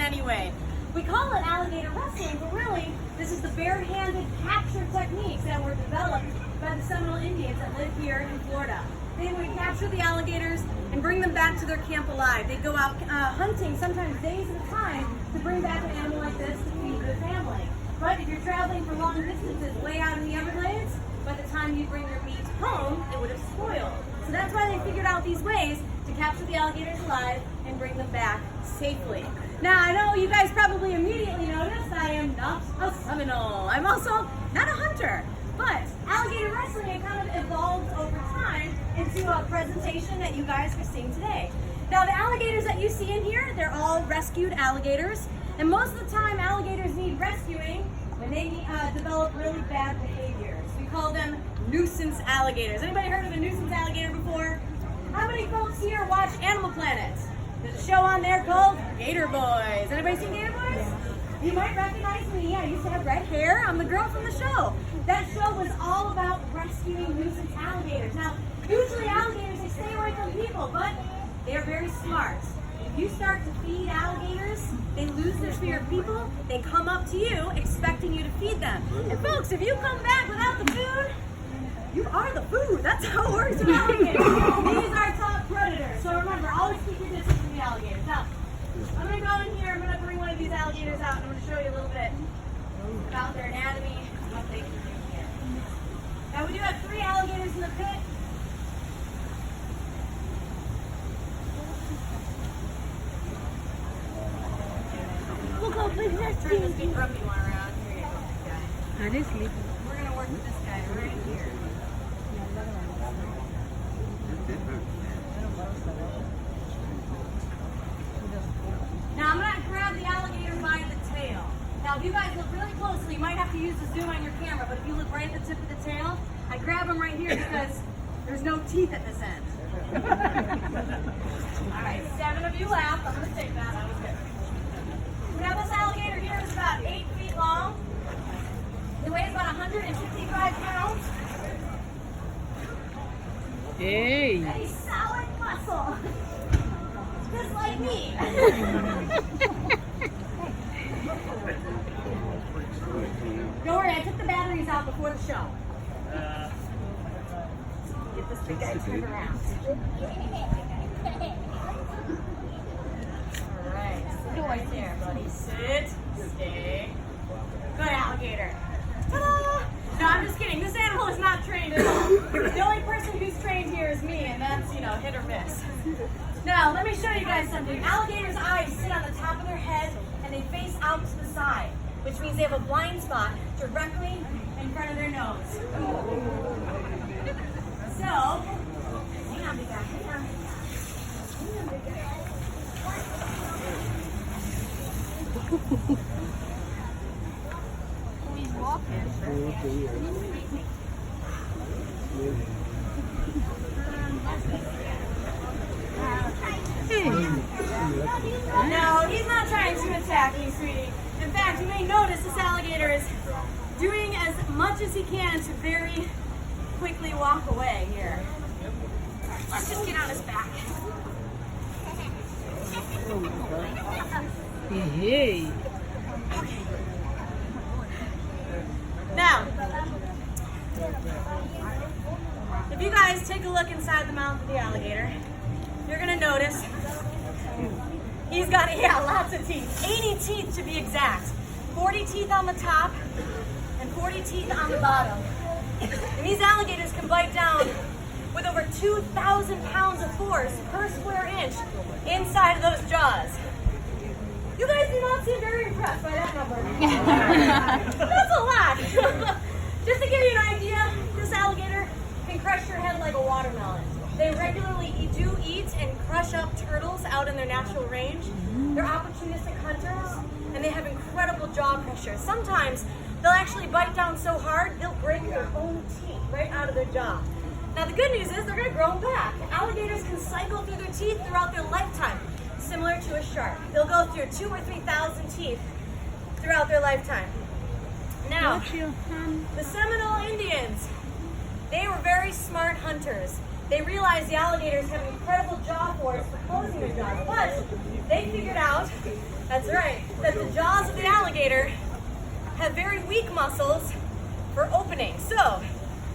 any way. We call it alligator wrestling, but really, this is the barehanded capture techniques that were developed by the Seminole Indians that live here in Florida. They would capture the alligators and bring them back to their camp alive. They'd go out hunting, sometimes days at a time, to bring back an animal like this to feed their family. But if you're traveling for long distances way out in the Everglades, by the time you bring your meat home, it would have spoiled. So that's why they figured out these ways to capture the alligators alive and bring them back safely. Now, I know you guys probably immediately noticed I am not a Seminole. I'm also not a hunter. But alligator wrestling kind of evolved over time into a presentation that you guys are seeing today. Now, the alligators that you see in here, they're all rescued alligators. And most of the time, alligators need rescuing when they develop really bad behaviors. We call them nuisance alligators. Anybody heard of a nuisance alligator before? How many folks here watch Animal Planet? There's a show on there called Gator Boys. Anybody seen Gator Boys? You might recognize me. I used to have red hair. I'm the girl from the show. That show was all about rescuing nuisance alligators. Now, usually alligators, they stay away from people, but they are very smart. If you start to feed alligators, they lose their fear of people. They come up to you expecting you to feed them. And folks, if you come back without the food, you are the food. That's how it works with alligators. These are top predators. So remember, always keep your distance from the alligators. Now, I'm going to go in here. I'm going to bring one of these alligators out, and I'm going to show you a little bit about their anatomy and what they can do here. Now, we do have 3 alligators in the pit. Look how big that turn this big grumpy one around. Here you go, guy. That is sleeping. We're going to work with this guy right here. Now I'm going to grab the alligator by the tail. Now if you guys look really closely, you might have to use the zoom on your camera, but if you look right at the tip of the tail, I grab him right here because there's no teeth at this end. Alright, 7 of you laughed. I'm going to take that. That was good. Now this alligator here is about 8 feet long. It weighs about 155 pounds. Hey! A solid muscle. Just like me. Don't worry, I took the batteries out before the show. Get this big guy turned around. Alright, sit right there, buddy. Sit. Stay. Good alligator. Ta-da! No, I'm just kidding. This animal is not trained at all. The only person who's trained here is me, and that's, hit or miss. Now, let me show you guys something. Alligators' eyes sit on the top of their head, and they face out to the side, which means they have a blind spot directly in front of their nose. So, hang on, big guy. Hang on. Hang on, big guy. He's walking. No, he's not trying to attack you, sweetie. In fact, you may notice this alligator is doing as much as he can to very quickly walk away here. Alright, let's just get on his back. Hey! Now, if you guys take a look inside the mouth of the alligator, you're going to notice he's got, lots of teeth. 80 teeth to be exact. 40 teeth on the top and 40 teeth on the bottom. And these alligators can bite down with over 2,000 pounds of force per square inch inside of those jaws. You guys do not seem very impressed by that number. That's a lot. Just to give you an idea, this alligator can crush your head like a watermelon. They regularly do eat and crush up turtles out in their natural range. They're opportunistic hunters, and they have incredible jaw pressure. Sometimes they'll actually bite down so hard, they'll break their own teeth right out of their jaw. Now the good news is they're going to grow them back. Alligators can cycle through their teeth throughout their lifetime, similar to a shark. They'll go through 2,000 or 3,000 teeth throughout their lifetime. Now, the Seminole Indians, they were very smart hunters. They realized the alligators have incredible jaw force for closing their jaws, but they figured out That's right. That the jaws of the alligator have very weak muscles for opening. So,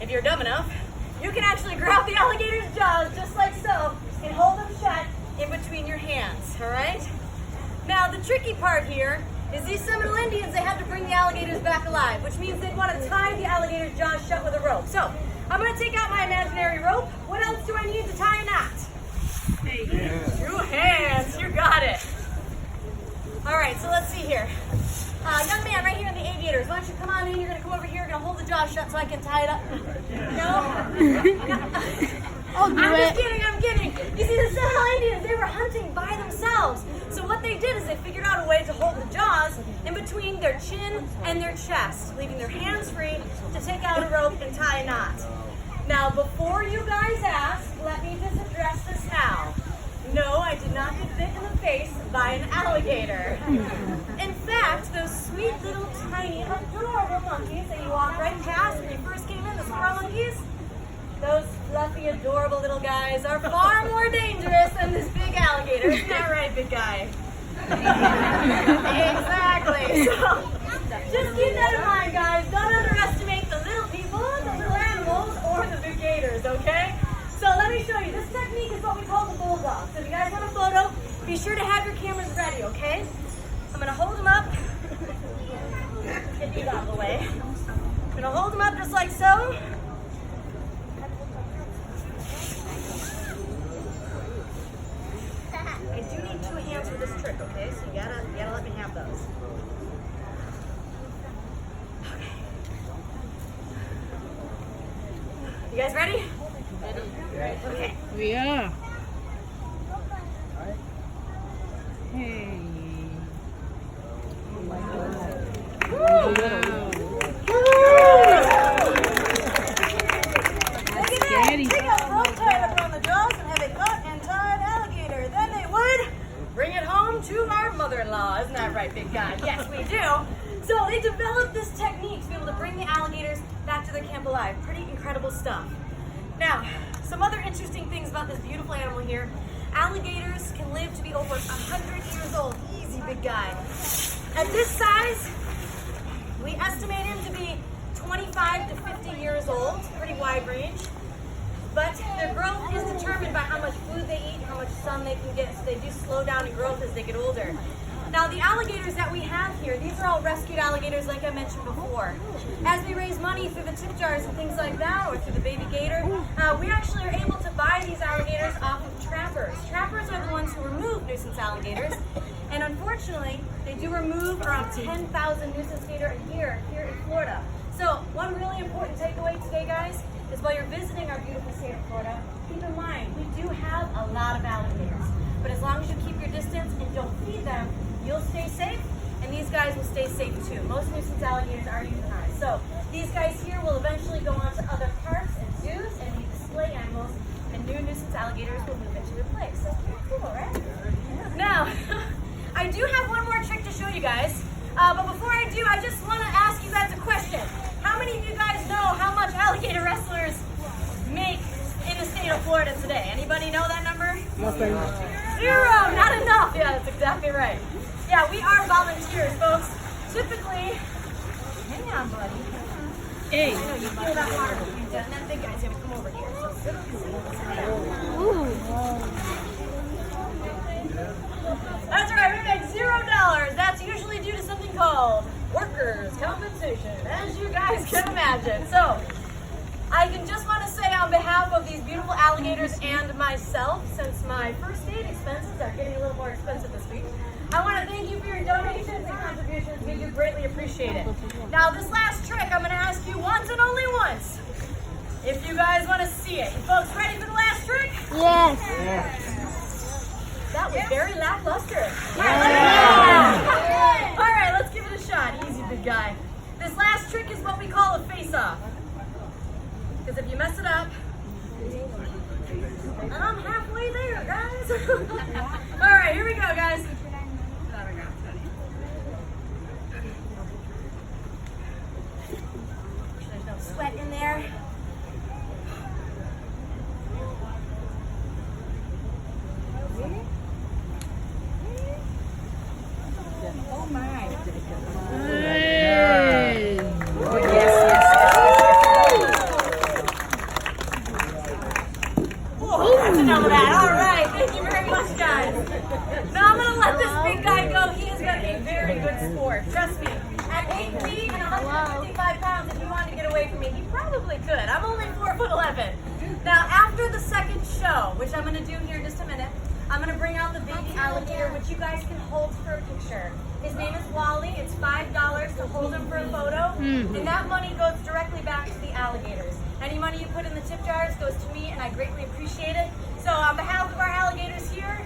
if you're dumb enough, you can actually grab the alligator's jaws just like so and hold them shut in between your hands, all right? Now, the tricky part here is these Seminole Indians, they had to bring the alligators back alive, which means they'd want to tie the alligator's jaws shut with a rope. So, I'm going to take out my imaginary rope. What else do I need to tie a knot? Hey. 2 hands, you got it. All right, so let's see here. Young man right here in the aviators, why don't you come on in, you're gonna come over here, you're gonna hold the jaw shut so I can tie it up. No? I'm kidding. You see, the Seminole Indians, they were hunting by themselves. So what they did is they figured out a way to hold the jaws in between their chin and their chest, leaving their hands free to take out a rope and tie a knot. Now, before you guys ask, let me just address this now. No, I did not get bit in the face by an alligator. In fact, those sweet little tiny adorable monkeys that you walked right past when you first came in, the squirrel monkeys, those fluffy adorable little guys are far more dangerous than this big alligator. Isn't that right, big guy? Exactly. So, just keep that in mind, guys. Don't underestimate the little people, the little animals, or the big gators, okay? So let me show you. This technique is what we call the bulldog. So if you guys want a photo, be sure to have your cameras ready, okay? I'm gonna hold them up. Get these out of the way. I'm gonna hold them up just like so. I do need 2 hands for this trick, okay? So you gotta let me have those. Okay. You guys ready? Okay. We are. Hey. Wow. Look at Scary. that! Take out the rope, tie it around the jaws, and have a caught and tied alligator. Then they would bring it home to our mother-in-law. Isn't that right, big guy? Yes, we do. So they developed this technique to be able to bring the alligators back to their camp alive. Pretty incredible stuff. Now, some other interesting things about this beautiful animal here. Alligators can live to be over 100 years old. Easy, big guy. At this size, we estimate him to be 25 to 50 years old. Pretty wide range. But their growth is determined by how much food they eat and how much sun they can get. So they do slow down in growth as they get older. Now, the alligators that we have here, these are all rescued alligators like I mentioned before. As we raise money through the tip jars and things like that, or through the baby gator, we actually are able to buy these alligators off of trappers. Trappers are the ones who remove nuisance alligators. And unfortunately, they do remove around 10,000 nuisance gator a year here in Florida. So, one really important takeaway today, guys, is while you're visiting our beautiful state of Florida, keep in mind, we do have a lot of alligators. But as long as you keep your distance and don't feed them, you'll stay safe, and these guys will stay safe too. Most nuisance alligators are euthanized. So these guys here will eventually go on to other parks and zoos and be display animals, and new nuisance alligators will move into their place. So pretty cool, right? Now, I do have one more trick to show you guys. But before I do, I just want to ask you guys a question. How many of you guys know how much alligator wrestlers make in the state of Florida today? Anybody know that number? Nothing. 0, not enough. Yeah, that's exactly right. Yeah, we are volunteers, folks. Typically, hang on, buddy. Hey. I know you feel that water between you, and then big guy's gonna come over here. So sit down. Ooh. That's right, we make $0. That's usually due to something called workers' compensation, as you guys can imagine. So, I can just want to say on behalf of these beautiful alligators and myself, since my first aid expenses are getting a little more expensive this week, I want to thank you for your donations and contributions. We do greatly appreciate it. Now, this last trick, I'm going to ask you once and only once, if you guys want to see it. You folks ready for the last trick? Yes. That was very lackluster. All right, let's give it a shot. Easy, big guy. This last trick is what we call a face-off. Because if you mess it up, and I'm halfway there, guys. All right, here we go, guys. There's no sweat in there. Hey. Oh, that's enough of that. All right. Thank you very much, guys. Now I'm going to let this big guy go. He is going to be a very good sport. Trust me. At 8 feet and 155 pounds, if he wanted to get away from me, he probably could. I'm only 4'11". Now, after the second show, which I'm going to do here in just a minute, I'm going to bring out the baby alligator, which you guys can hold for a picture. His name is Wally. It's $5 to hold him for a photo. And that money goes directly back to the alligators. Any money you put in the tip jars goes to me, and I greatly appreciate it. So on behalf of our alligators here,